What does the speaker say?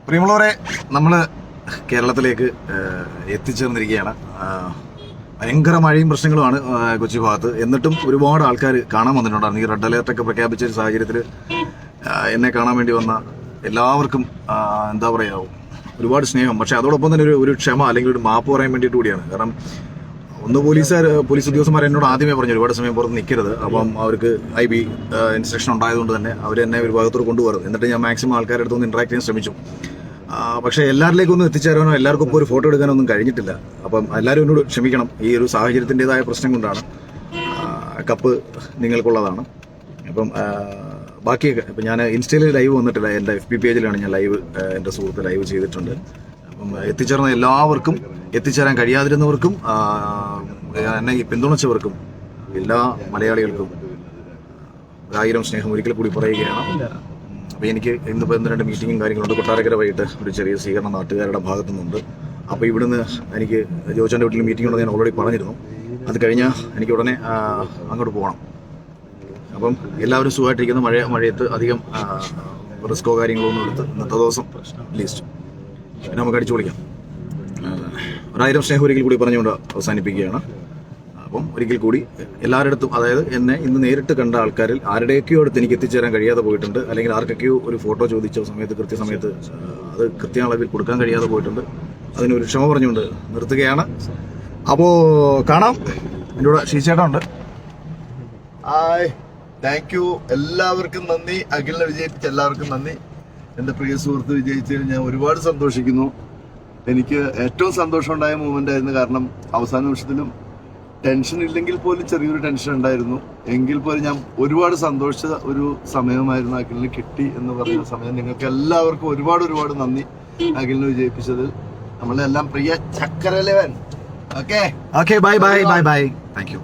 പ്രിയമുള്ളവരെ, നമ്മൾ കേരളത്തിലേക്ക് എത്തിച്ചേർന്നിരിക്കുകയാണ്. ഭയങ്കര മഴയും പ്രശ്നങ്ങളുമാണ് കൊച്ചി ഭാഗത്ത്. എന്നിട്ടും ഒരുപാട് ആൾക്കാർ കാണാൻ വന്നിട്ടുണ്ടായിരുന്നു. ഈ റെഡ് അലേർട്ടൊക്കെ പ്രഖ്യാപിച്ച ഒരു സാഹചര്യത്തിൽ എന്നെ കാണാൻ വേണ്ടി വന്ന എല്ലാവർക്കും എന്താ പറയുക, ഒരുപാട് സ്നേഹം. പക്ഷെ അതോടൊപ്പം തന്നെ ഒരു ക്ഷമ അല്ലെങ്കിൽ ഒരു മാപ്പ് പറയാൻ വേണ്ടിയിട്ട് കൂടിയാണ്. കാരണം പോലീസ് ഉദ്യോഗസ്ഥന്മാർ എന്നോട് ആദ്യമേ പറഞ്ഞു ഒരുപാട് സമയം പുറത്ത് നിൽക്കരുത്. അപ്പം അവർക്ക് IB ഇൻസ്ട്രക്ഷൻ ഉണ്ടായതുകൊണ്ട് തന്നെ അവർ എന്നെ ഒരു ഭാഗത്തോട് കൊണ്ടുപോകരുത്. എന്നിട്ട് ഞാൻ മാക്സിമം ആൾക്കാരുടെ അടുത്തൊന്ന് ഇന്ററാക്ട് ചെയ്യാൻ ശ്രമിച്ചു. പക്ഷേ എല്ലാവരിലേക്കൊന്നും എത്തിച്ചേരാനോ എല്ലാവർക്കും ഇപ്പോൾ ഒരു ഫോട്ടോ എടുക്കാനോ ഒന്നും കഴിഞ്ഞിട്ടില്ല. അപ്പം എല്ലാവരും എന്നോട് ക്ഷമിക്കണം. ഈ ഒരു സാഹചര്യത്തിൻ്റെതായ പ്രശ്നം കൊണ്ടാണ്. കപ്പ് നിങ്ങൾക്കുള്ളതാണ്. അപ്പം ബാക്കിയൊക്കെ ഇപ്പം ഞാൻ ഇൻസ്റ്റയിൽ ലൈവ് വന്നിട്ടില്ല. എൻ്റെ FB പേജിലാണ് ഞാൻ എൻ്റെ സുഹൃത്ത് ലൈവ് ചെയ്തിട്ടുണ്ട്. അപ്പം എത്തിച്ചേർന്ന എല്ലാവർക്കും, എത്തിച്ചേരാൻ കഴിയാതിരുന്നവർക്കും, എന്നെ പിന്തുണച്ചവർക്കും, എല്ലാ മലയാളികൾക്കും 1000 സ്നേഹം ഒരിക്കൽ കൂടി പറയുകയാണ്. അപ്പോൾ എനിക്ക് ഇന്നിപ്പോൾ 2 മീറ്റിങ്ങും കാര്യങ്ങളുണ്ട്. കൊട്ടാരക്കര വൈകിട്ട് ഒരു ചെറിയ സ്വീകരണം നാട്ടുകാരുടെ ഭാഗത്തു നിന്നുണ്ട്. അപ്പോൾ ഇവിടുന്ന് എനിക്ക് ജോജോൻ്റെ വീട്ടിൽ മീറ്റിംഗ് ഉണ്ടെന്ന് ഞാൻ ഓൾറെഡി പറഞ്ഞിരുന്നു. അത് കഴിഞ്ഞാൽ എനിക്ക് ഉടനെ അങ്ങോട്ട് പോകണം. അപ്പം എല്ലാവരും സുഖമായിട്ടിരിക്കുന്ന മഴയത്ത് അധികം റിസ്കോ കാര്യങ്ങളോ ഒന്നും എടുത്ത് ഇന്നത്തെ ദിവസം ലീസ്റ്റ് പിന്നെ നമുക്ക് അടിച്ചു പൊളിക്കാം. 1000 സ്നേഹം ഒരിക്കൽ കൂടി പറഞ്ഞുകൊണ്ട് അവസാനിപ്പിക്കുകയാണ്. അപ്പം ഒരിക്കൽ കൂടി എല്ലാവരുടെ അടുത്തും, അതായത് എന്നെ ഇന്ന് നേരിട്ട് കണ്ട ആൾക്കാരിൽ ആരുടെയൊക്കെയോ അടുത്ത് എനിക്ക് എത്തിച്ചേരാൻ കഴിയാതെ പോയിട്ടുണ്ട്, അല്ലെങ്കിൽ ആർക്കൊക്കെയോ ഒരു ഫോട്ടോ ചോദിച്ച സമയത്ത് കൃത്യസമയത്ത് അത് കൃത്യാളവിൽ കൊടുക്കാൻ കഴിയാതെ പോയിട്ടുണ്ട്. അതിനൊരു ക്ഷമ പറഞ്ഞുകൊണ്ട് നിർത്തുകയാണ്. അപ്പോൾ കാണാം. എൻ്റെ കൂടെ ഷീച്ചേട്ടൻ ഉണ്ട്. Hi, thank you. എല്ലാവർക്കും നന്ദി. അഖിലിനെ വിജയിച്ച എല്ലാവർക്കും നന്ദി. എൻ്റെ പ്രിയ സുഹൃത്ത് വിജയിച്ചതിൽ ഞാൻ ഒരുപാട് സന്തോഷിക്കുന്നു. എനിക്ക് ഏറ്റവും സന്തോഷമുണ്ടായ മൂമെന്റ് ആയിരുന്നു. കാരണം അവസാന നിമിഷത്തിലും ടെൻഷൻ ഇല്ലെങ്കിൽ പോലും ചെറിയൊരു ടെൻഷൻ ഉണ്ടായിരുന്നു. എങ്കിൽ പോലും ഞാൻ ഒരുപാട് സന്തോഷിച്ച ഒരു സമയമായിരുന്നു. അഖിലിന് കിട്ടി എന്ന് പറഞ്ഞ സമയം. നിങ്ങൾക്ക് എല്ലാവർക്കും ഒരുപാട് നന്ദി അഖിലിനെ വിജയിപ്പിച്ചതിൽ. നമ്മളെല്ലാം പ്രിയ ചക്കരലേവൻ. Okay, bye. Thank U.